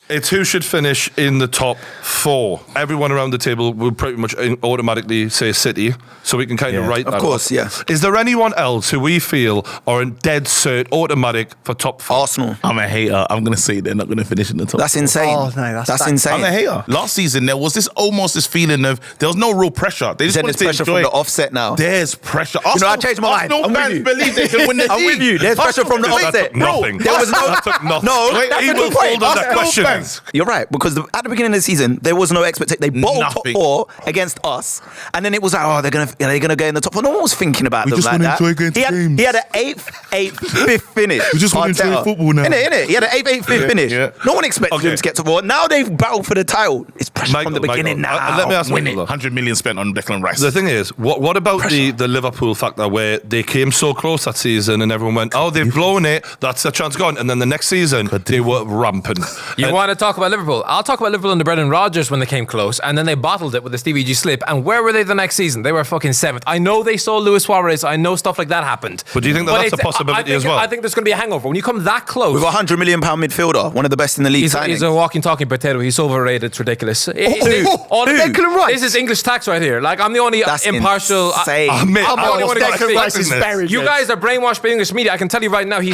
It's who should finish in the top 4. Everyone around the table will pretty much automatically say City, so we can kind of write that. Of course, yeah. Is there anyone else who we feel are in dead cert automatic for top 4? Arsenal. I'm a hater. I'm going to say they're not going to finish in the top. That's insane. Oh, no, that's insane. I'm a hater. Last season, there was almost this feeling of there was no real pressure. They just Then wanted there's to pressure enjoy from the offset now. There's pressure. I changed my mind. Arsenal I'm with fans you. believe they can win the I'm league. with you. There's pressure from the That offset. took nothing. There was no. That took nothing. No, Wait, that's he a will good point. fold on that Arsenal question. fans. You're right, because at the beginning of the season, there was no expectation. They bottled top Nothing. 4 against us, and then it was like, oh, they're gonna go in the top 4. No one was thinking about them just like wanna that. enjoy going to games. He had an 5th finish. We just wanna enjoy Arteta. football now. Innit? He had an 5th finish. yeah. No one expected Okay. him to get to 4. Now they've battled for the title. It's pressure from the beginning now. Let me ask Winning. Michael, though. 100 million spent on Declan Rice. The thing is, what about the Liverpool factor where they came so close that season and everyone went, oh, they've blown it, that's their chance gone. And then the next season, they were rampant. You want to talk about Liverpool? I'll talk about Liverpool under Brendan Rodgers when they came close, and then they bottled it with the Stevie G slip. And where were they the next season? They were fucking 7th. I know they sold Luis Suarez. I know stuff like that happened. But do you think that that's a possibility as well? I think there's going to be a hangover when you come that close. With a £100 million midfielder, one of the best in the league. He's a walking, talking potato. He's overrated. It's ridiculous. Declan Rice? This is English tax right here. Like, I'm the only That's impartial. insane. I'm the only one who got Declan Rice speak. is very You good. guys are brainwashed by English media. I can tell you right now, he's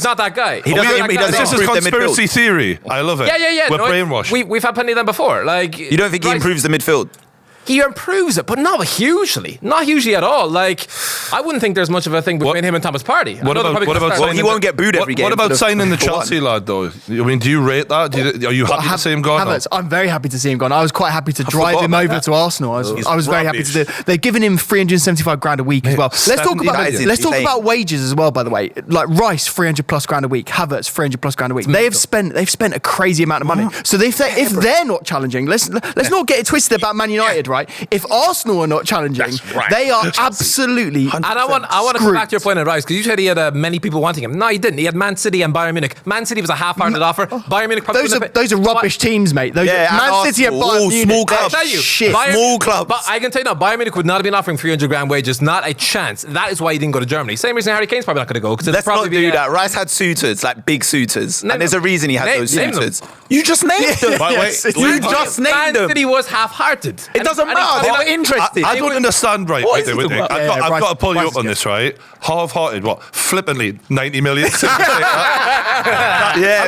not that guy. He doesn't This is improve their conspiracy midfield. theory. I love it. Yeah. We're No, brainwashed. We've had plenty of them before. Like, You don't think he improves the midfield? He improves it, but not hugely. Not hugely at all. Like, I wouldn't think there's much of a thing between him and Thomas Partey. What about Well, he won't get booed every game. What about signing the for one. Chelsea lad, though? I mean, do you rate that? Are you happy to see him gone? Havertz, I'm very happy to see him gone. I was quite happy to drive him over to Arsenal. I was very happy to do. They've given him 375 grand a week as well. Let's talk about wages as well. By the way, like Rice, 300 plus grand a week. Havertz, 300 plus grand a week. They've spent a crazy amount of money. So if they're not challenging, let's not get it twisted about Man United, right? If Arsenal are not challenging, they are absolutely. And I want to come back to your point on Rice, because you said he had many people wanting him. No, he didn't. He had Man City and Bayern Munich. Man City was a half-hearted offer. Bayern Munich probably Those are rubbish teams, mate. Man City and Bayern Munich. Small clubs. Shit. Small clubs. But I can tell you now, Bayern Munich would not have been offering 300 grand wages. Not a chance. That is why he didn't go to Germany. Same reason Harry Kane's probably not going to go. Let's not do that. Rice had suitors, like big suitors. And there's a reason he had those suitors. You just named them. You just named Man them. City was half-hearted. It doesn't matter. They were interested. I don't understand, right? What Wait is there, he wait there. talking I've got to pull you Rice up on is this, right? Half-hearted, what? Flippantly, 90 million. Yeah,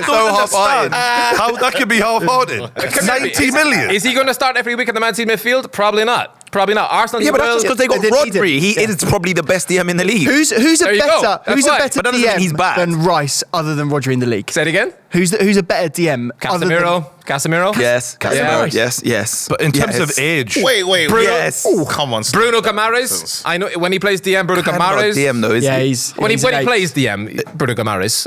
so half-hearted. How that could be half-hearted? 90 million. Is he going to start every week in the Man City midfield? Probably not. Arsenal. Yeah, but that's just because they got They didn't need Rodri. him. He is probably the best DM in the league. Who's a There you go. better That's why. But that doesn't mean he's DM bad. than Rice other than Rodri in the league? Say it again. Who's a better DM? other than- Casemiro. Yes, Casemiro. Yeah. Yes. But in terms of age, Wait. Bruno- Yes. Oh, come on. Bruno Guimaraes. I know when he plays DM. Bruno Guimaraes. DM though, is Yeah, he? When he an eight. plays DM, Bruno Guimaraes.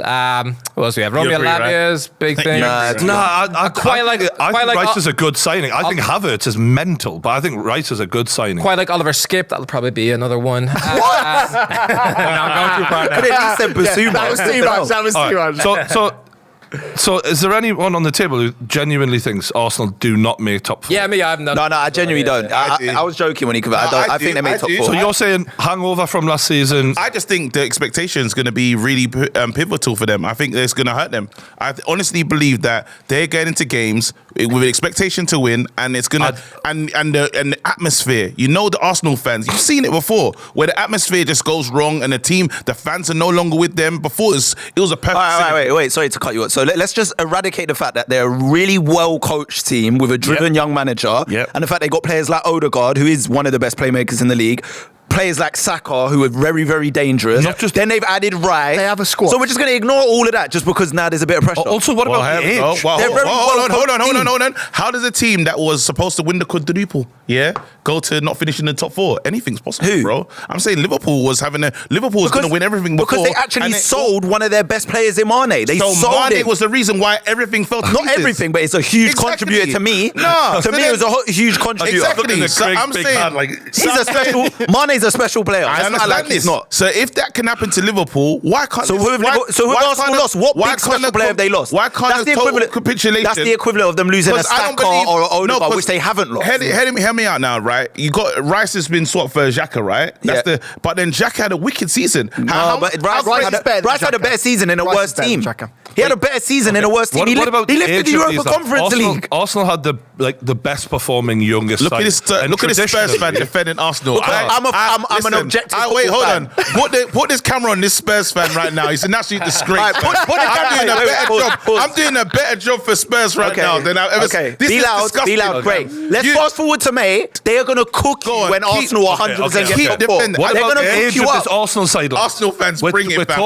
Who else do we have? Romeo agree, right? Lavia's big thing. Nah, I quite like- think quite like- Rice is a good signing. I think Havertz is mental, but I think Rice is a good signing. Quite like Oliver Skip. That'll probably be another one. I'm going too far now. Could at least said Basuma. That was too much. That was All too right, much. So is there anyone on the table who genuinely thinks Arsenal do not make top 4? Yeah, me. I have none. No, I genuinely don't. I was joking when he could. I think they made top 4. So you're saying hangover from last season? I just think the expectation is going to be really pivotal for them. I think it's going to hurt them. I honestly believe that they're getting into games with an expectation to win, and it's going to and the atmosphere. You know, the Arsenal fans. You've seen it before, where the atmosphere just goes wrong, and the fans are no longer with them. Before it was a perfect. Wait. Sorry to cut you off. So let's just eradicate the fact that they're a really well-coached team with a driven young manager, and the fact they got players like Odegaard, who is one of the best playmakers in the league. Players like Saka, who are very, very dangerous. Then they've added Rice. They have a squad. So we're just going to ignore all of that just because now there's a bit of pressure. Also, what about the age? Hold on. How does a team that was supposed to win the quadruple, go to not finishing in the top 4? Anything's possible, Who? bro. I'm saying Liverpool was going to win everything before. Because they actually sold one of their best players in Mane. They sold Mane it. was the reason why everything fell to Not pieces. everything, but it's a huge contributor to me. No, to me it was a huge contributor. Exactly. So I'm saying, He's a special. Mane's Mane's a special player. I understand this. Not. So if that can happen to Liverpool, why can't? So who have Arsenal lost? What big special player have they lost? Why can't the total capitulation? That's the equivalent of them losing a Saka or Odegaard, which they haven't lost. Hear me out now, right? You got Rice has been swapped for Xhaka, right? But then Xhaka had a wicked season. Rice had a better season in a worse team. He had a better season in a worse team. He lifted the Europa Conference League. Arsenal had the best performing youngest side. Look at this Spurs fan defending Arsenal. I'm an objective. Wait, hold on. Put this camera on this Spurs fan right now. He's an absolute disgrace. I'm doing a better job for Spurs right now than I've ever seen. Be loud. Great. Let's fast forward to May. They are going to cook you when Arsenal 100% get top four. They're going to cook you up. Arsenal side. Arsenal fans, bring it back.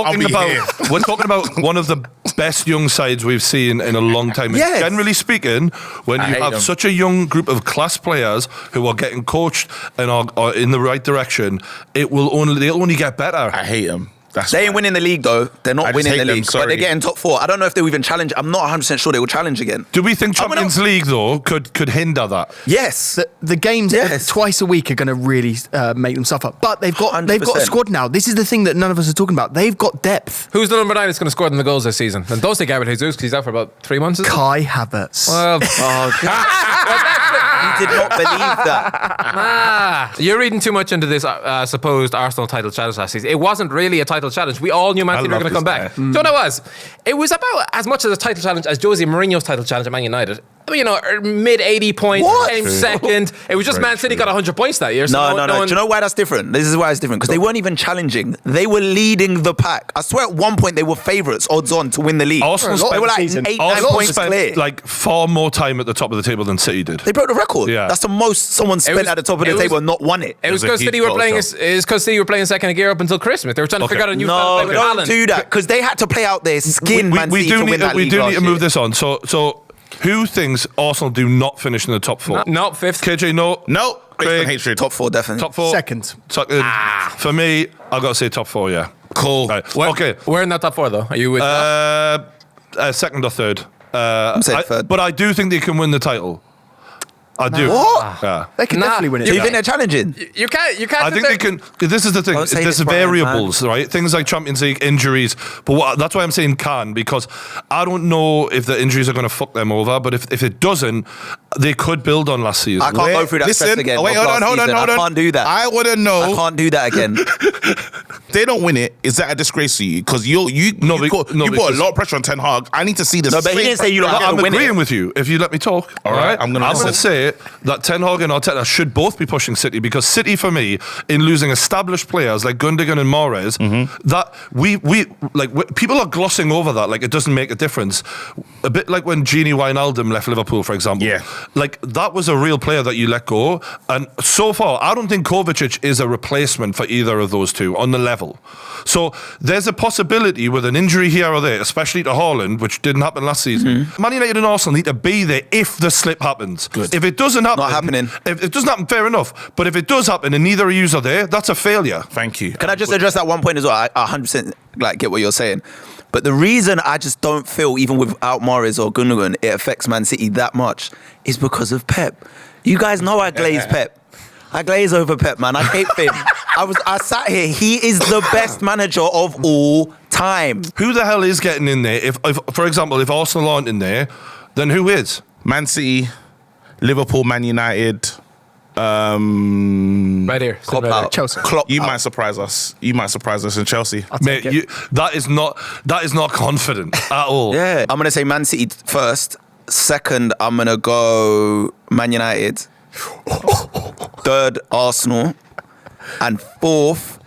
We're talking about one of the best young sides we've seen in a long time. Yes. Generally speaking, when you have such a young group of class players who are getting coached and are in the right direction, they'll only get better. I hate them. They ain't winning the league though. They're not winning the league, but they're getting top four. I don't know if they'll even challenge. I'm not 100% sure they will challenge again. Do we think Champions League though could hinder that? Yes, the games twice a week are going to really make them suffer. But they've got a squad now. This is the thing that none of us are talking about. They've got depth. Who's the number 9 that's going to score them the goals this season? And don't say Gabriel Jesus because he's out for about 3 months. Kai Havertz. Well, you did not believe that. You're reading too much into this supposed Arsenal title challenge last season. It wasn't really a title challenge. We all knew Man City were going to come back. Do you know what it was? It was about as much as a title challenge as Jose Mourinho's title challenge at Man United. You know, mid 80 points, came second. It was just Man City got 100 points that year. So no. Do you know why that's different? This is why it's different. Because they weren't even challenging. They were leading the pack. I swear at one point they were favourites, odds on, to win the league. Arsenal they were like 8-9 points clear. Like far more time at the top of the table than City did. They broke the record. Yeah. That's the most someone spent at the top of the table and not won it. It was because City were playing second gear up until Christmas. They were trying to figure out a new No, don't do that. Because they had to play out their skin, Man City, to win that league. We do need to move this on. So who thinks Arsenal do not finish in the top 4? No, 5th. KJ, no. No. Craig, hatred. Top 4, definitely. Top 4. Second. For me, I've got to say top 4, yeah. Cool. Right. Okay. We're in that top 4, though. Are you with second or third? I'm saying third. But I do think they can win the title. I do. What? Yeah. They can definitely win it. So you think they're challenging? You can't. I think they can. This is the thing. There's variables, right? Things like Champions League injuries. But that's why I'm saying can, because I don't know if the injuries are going to fuck them over. But if it doesn't, they could build on last season. I can't go through that stress again. Wait, hold on. I can't do that. I want to know. I can't do that again. They don't win it. Is that a disgrace to you? Because you put a lot of pressure on Ten Hag. I need to see this. No, but he didn't say you lot I'm win it. agreeing with you. If you let me talk, all right. I'm going to say that Ten Hag and Arteta should both be pushing City, because City, for me, in losing established players like Gundogan and Mahrez, that we people are glossing over that like it doesn't make a difference. A bit like when Gini Wijnaldum left Liverpool, for example. Yeah. Like that was a real player that you let go, and so far I don't think Kovacic is a replacement for either of those two on the level. So there's a possibility with an injury here or there, especially to Haaland, which didn't happen last season. Man United and Arsenal need to be there if the slip happens. Good. If it doesn't happen, Not happening. If it doesn't happen, fair enough. But if it does happen and neither of you are there, that's a failure. Thank you. Can I just address that one point as well? I 100% get what you're saying. But the reason I just don't feel, even without Mahrez or Gundogan, it affects Man City that much is because of Pep. You guys know I glaze Pep. I glaze over Pep, man. I hate him. I sat here. He is the best manager of all time. Who the hell is getting in there? If for example, if Arsenal aren't in there, then who is? Man City, Liverpool, Man United. Right here. Klopp right out. here. Chelsea. Klopp You out. might surprise us. You might surprise us in Chelsea. Mate, that is not confident at all. Yeah. I'm going to say Man City first. Second, I'm going to go Man United. Third, Arsenal. And fourth,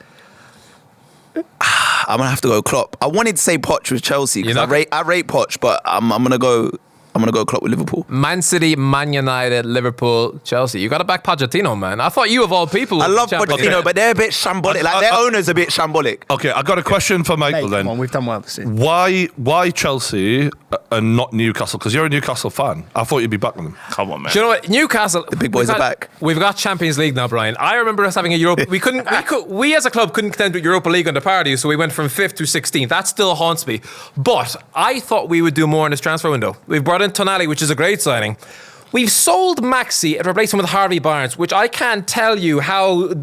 I'm going to have to go Klopp. I wanted to say Poch with Chelsea because I rate Poch, but I'm going to go Klopp with Liverpool. Man City, Man United, Liverpool, Chelsea. You got to back Pochettino, man. I thought you, of all people, I love Pochettino, but they're a bit shambolic. Their owner's a bit shambolic. Okay, I got a question for Michael then. Come on, we've done well this season. Why Chelsea and not Newcastle? Because you're a Newcastle fan. I thought you'd be backing them. Come on, man. Do you know what? Newcastle. The big boys are back. We've got Champions League now, Brian. I remember us having a Europa. We as a club couldn't contend with Europa League under parity, so we went from 5th to 16th. That still haunts me. But I thought we would do more in this transfer window. We've brought in Tonali, which is a great signing. We've sold Maxi and replaced him with Harvey Barnes, which I can't tell you how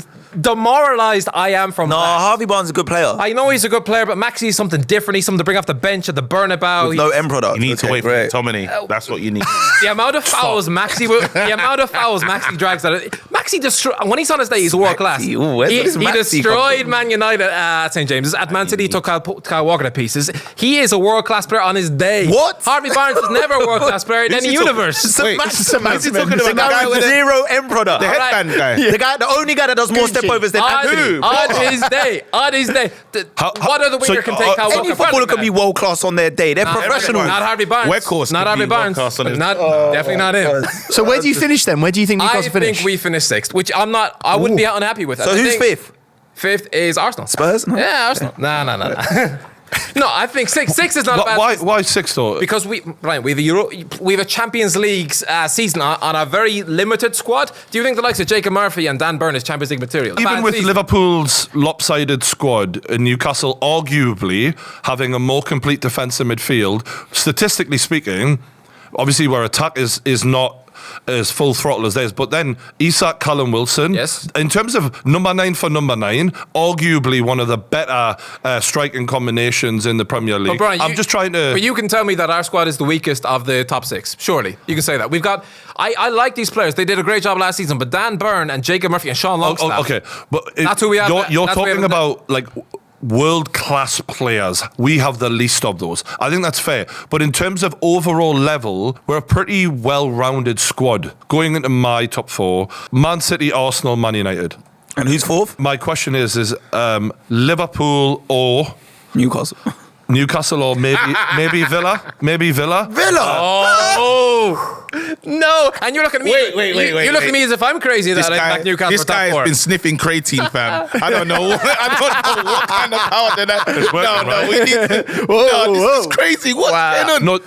demoralised I am from No, that. Harvey Barnes is a good player. I know he's a good player, but Maxi is something different. He's something to bring off the bench at the Bernabeu. With no end product. You need to wait for McTominay. That's what you need. The amount of fouls Maxi drags out. Maxi when he's on his day, he's world class. He destroyed Man United at St James's. At Man City, he took Kyle Walker to pieces. He is a world class player on his day. What? Harvey Barnes is never a world class player in any universe. Wait, Who's he talking about? The guy with zero end product. The headband guy. The only guy that does more step overs than Anthony. On his day. What other winger can take Kyle Walker? Any footballer can be world class on their day. They're professionals. Not Harvey Barnes. Not Harvey Barnes. Definitely not him. So where do you finish then? Where do you think Newcastle finish? I think we finish 6th, which I wouldn't be unhappy with. So who's 5th? 5th is Arsenal. Spurs? No. Yeah, Arsenal. No. No, I think 6 is not a bad. Why 6 though? Because we have a Champions League season on a very limited squad. Do you think the likes of Jacob Murphy and Dan Burn is Champions League material? Even with Liverpool's lopsided squad and Newcastle arguably having a more complete defensive midfield, statistically speaking, obviously where attack is not as full throttle as theirs, but then Isak, Callum Wilson, yes, in terms of number 9 for number 9, arguably one of the better striking combinations in the Premier League. Brian, I'm just trying to... But you can tell me that our squad is the weakest of the top 6. Surely you can say that. We've got... I like these players. They did a great job last season, but Dan Burn and Jacob Murphy and Sean Longstaff... Okay, but that's who we have. You're talking about like world-class players. We have the least of those. I think that's fair. But in terms of overall level, we're a pretty well-rounded squad. Going into my top 4, Man City, Arsenal, Man United. And who's 4th? My question is Liverpool or... Newcastle or maybe Villa? Maybe Villa? Oh! No! And you're looking at me. Wait. You're looking at me as if I'm crazy that I back Newcastle. This guy has been sniffing creatine, fam. I don't know what kind of power that. We need. This is crazy. What's going on? No,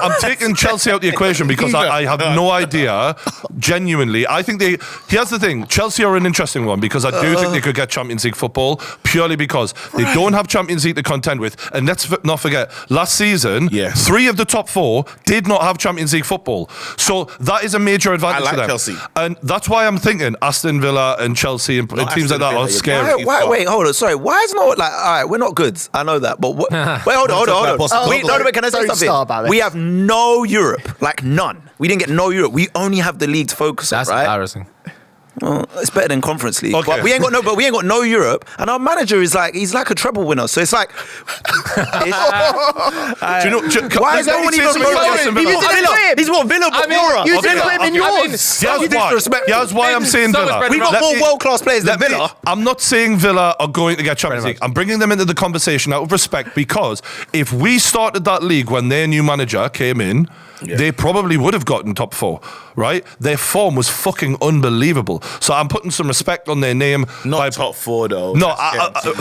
I'm taking Chelsea out the equation because I have no idea. Genuinely, I think here's the thing: Chelsea are an interesting one because I do think they could get Champions League football purely because they don't have Champions League to contend with. And let's not forget, last season, 3 of the top 4 did not have Champions League football. So that is a major advantage for them. Chelsea. And that's why I'm thinking Aston Villa and Chelsea and teams like that are scary. Wait, hold on. Sorry, why is not like, all right, we're not good. I know that. But wait, hold on. Wait, can I say something? We have no Europe, like none. We didn't get no Europe. We only have the league to focus on, right? That's embarrassing. Well, it's better than Conference League. Okay. But we ain't got no Europe, and our manager is like he's like a treble winner. So it's like, Do you know? why is no one even He's what Villa before us. You didn't put him in yours. Here's why I'm saying Villa. We got more world class players than Villa. I'm not saying Villa are going to get Champions League. I'm bringing them into the conversation out of respect because if we started that league when their new manager came in, they probably would have gotten top 4, right? Their form was fucking unbelievable. So I'm putting some respect on their name. Not top 4 though. No,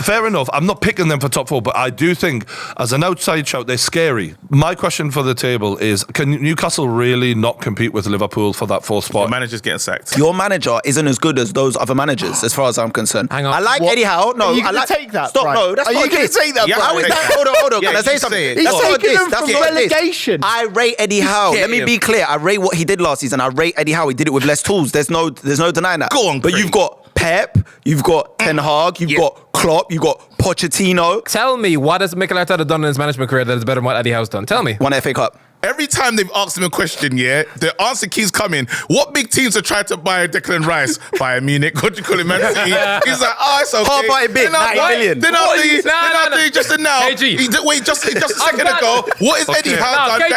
fair enough. I'm not picking them for top 4, but I do think as an outside shout, they're scary. My question for the table is, can Newcastle really not compete with Liverpool for that 4th spot? The manager's getting sacked. Your manager isn't as good as those other managers, as far as I'm concerned. Hang on. I like Eddie Howe. No, Are you I going to take that? Stop. Brian? No, that's Are not you going to take that? Yeah, How is that? Hold on. Can I say something? He's taking them from relegation. I rate Eddie Howe. Let me be clear. I rate what he did last season. I rate Eddie Howe. He did it with less tools. There's no denying that. Go on, but you've got Pep, you've got Ten Hag, you've got Klopp, you've got Pochettino. Tell me, what has Mikel Arteta done in his management career that is better than what Eddie Howe's done? Tell me. One FA Cup. Every time they've asked him a question, the answer keeps coming. What big teams are trying to buy Declan Rice? Bayern Munich, what do you call it, Man City? He's like, it's okay. Half-hearted bid, 90 million. Then after he just announced, KG. just a second ago, what is Eddie Howe done?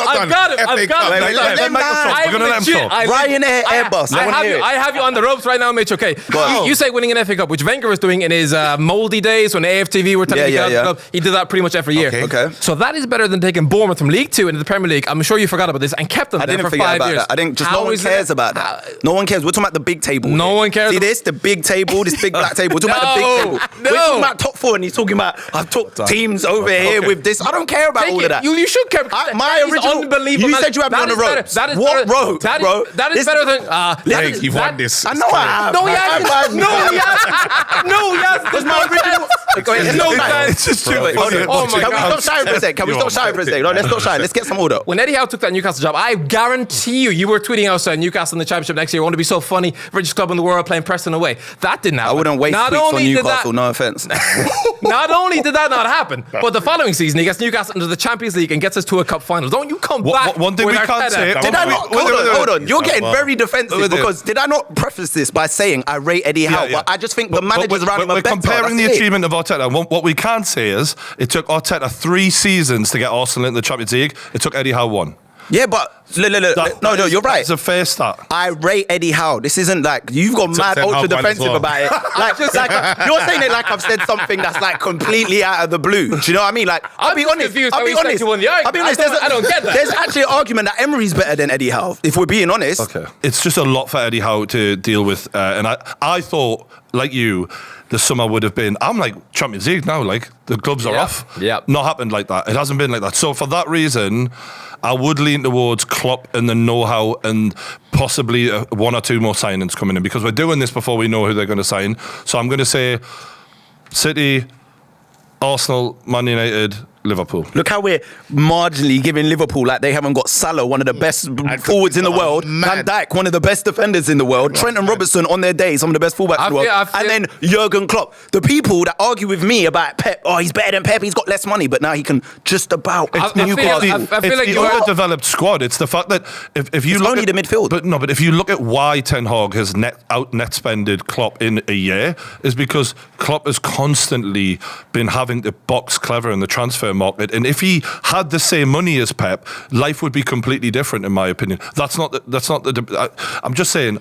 I've got him. We're going to let him talk. Ryanair Airbus. I have you on the ropes right now, Mitch. Okay. You say winning an FA Cup, which Wenger was doing in his mouldy days when AFTV were telling Cup. He did that pretty much every year. Okay. So that is better than taking Bournemouth from League 2 into the Premier League. I'm sure you forgot about this and kept them there for 5 years. I didn't. Just no one cares about that. No one cares. We're talking about the big table. No one cares. See this? The big table. This big black table. We're talking about the big table. We're talking about top 4, and he's talking about I've took teams over here with this. I don't care about all of that. You should care. My original. Unbelievable. You said you had me on the road. What road, bro? That is better than. You've won this. I know I have. No, he hasn't. No, he hasn't. Because my original. It's just too funny. Oh my God. Can we stop shouting for a second? No, let's not shout. Let's get some order. When Eddie Howe took that Newcastle job, I guarantee you were tweeting outside Newcastle in the Championship next year. I want to be so funny, richest club in the world, playing Preston away. That didn't happen. I wouldn't waste tweets on Newcastle, no offence. Not only did that not happen, but the following season he gets Newcastle into the Champions League and gets us to a cup final. Don't you come back? One thing we can't say. Did I not? Hold on. You're getting very defensive because did I not preface this by saying I rate Eddie Howe? But I just think the managers around him are better. We're comparing the achievement of Arteta. What we can say is it took Arteta 3 seasons to get Arsenal into the Champions League. It took Eddie Howe 1. Yeah, but no, you're right. It's a fair start. I rate Eddie Howe. This isn't like you've got mad ultra defensive about it. Like you're saying it like I've said something that's like completely out of the blue. Do you know what I mean? Like I'll be honest. I don't get that. There's actually an argument that Emery's better than Eddie Howe. If we're being honest. Okay, it's just a lot for Eddie Howe to deal with, and I thought like you. The summer would have been, I'm like, Champions League now, like, the gloves are off. Yeah. Not happened like that. It hasn't been like that. So for that reason, I would lean towards Klopp and the know-how and possibly 1 or 2 more signings coming in because we're doing this before we know who they're going to sign. So I'm going to say City, Arsenal, Man United, Liverpool. Look how we're marginally giving Liverpool like they haven't got Salah, one of the best forwards in the world, Van Dijk, one of the best defenders in the world, Trent and Robertson on their day, some of the best fullbacks in the world, and then Jurgen Klopp. The people that argue with me about Pep, he's better than Pep, he's got less money, but now he can just about. I feel like the underdeveloped squad. It's the fact that if you look only at the midfield, but if you look at why Ten Hag has net spended Klopp in a year, is because Klopp has constantly been having to box clever in the transfer market, and if he had the same money as Pep, life would be completely different, in my opinion. I'm just saying,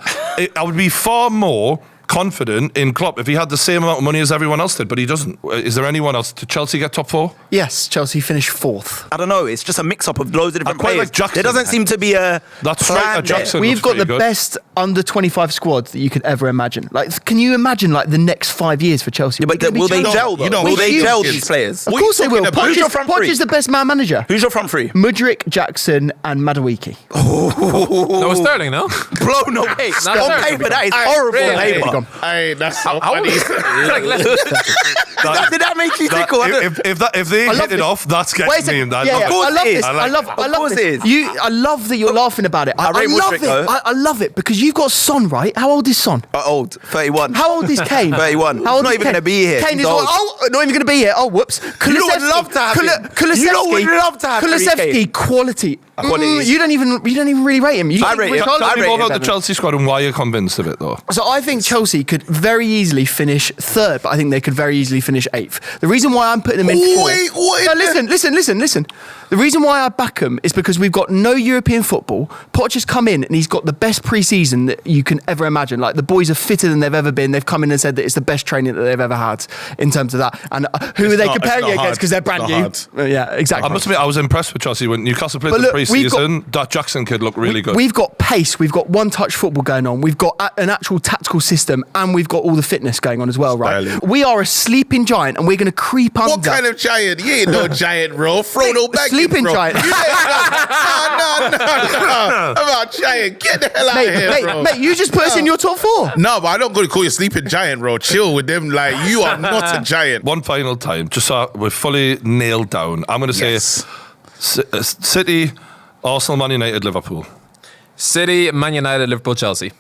I would be far more confident in Klopp if he had the same amount of money as everyone else did, but he doesn't. Is there anyone else? Did Chelsea get top 4? Yes, Chelsea finished 4th. I don't know. It's just a mix-up of loads of different players. Like Jackson. There doesn't seem to be a plan. Jackson. We've got the best under 25 squad that you could ever imagine. Like, can you imagine like the next 5 years for Chelsea? Yeah, but will they gel? Will they gel these players? Of course they will. Poch is the best man manager. Who's your front three? Mudryk, Jackson, and Madueke. No, Sterling, no? Blown away. On paper, that is horrible. Hey, that's so How funny. Did that make you tickle? If they hit it off, that's getting me. I love this. I love this. I love that you're laughing about it. I love it. I love it because you've got Son, right? How old is Son? Old, 31. How old is Kane? 31. How old He's not is even going to be here. Kane is not even going to be here. Oh, whoops. You would love to have him. You would love to have Kulusevski, quality. You don't even really rate him. I rate him. Tell me more about the Chelsea squad and why you're convinced of it, though. So I think Chelsea could very easily finish 3rd, but I think they could very easily finish 8th. The reason why I'm putting them in 4th... Listen. The reason why I back them is because we've got no European football. Poch has come in and he's got the best pre-season that you can ever imagine. Like, the boys are fitter than they've ever been. They've come in and said that it's the best training that they've ever had in terms of that. And who are they comparing it against? Because they're brand new. Yeah, exactly. I must admit, I was impressed with Chelsea when Newcastle played the pre-season. That Jackson kid looked really good. We've got pace. We've got one-touch football going on. We've got an actual tactical system, and we've got all the fitness going on as well, right? Styling. We are a sleeping giant, and we're going to creep under. What kind of giant? You ain't no giant, bro. Frodo back. Sleeping giant. No. About giant. Get the hell out of here, bro. Mate, you just put us in your top 4. No, but I don't go to call you sleeping giant, bro. Chill with them. Like, you are not a giant. One final time, just so we're fully nailed down. I'm going to say City, Arsenal, Man United, Liverpool. City, Man United, Liverpool, Chelsea.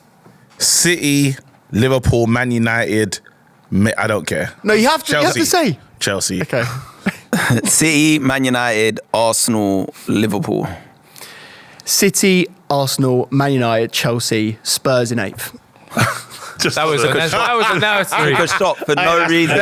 City, Liverpool, Man United. I don't care. No, you have to. Chelsea. You have to say. Chelsea. Okay. City, Man United, Arsenal, Liverpool. City, Arsenal, Man United, Chelsea, Spurs in 8th. That was a nice 3. Took a shot for no reason.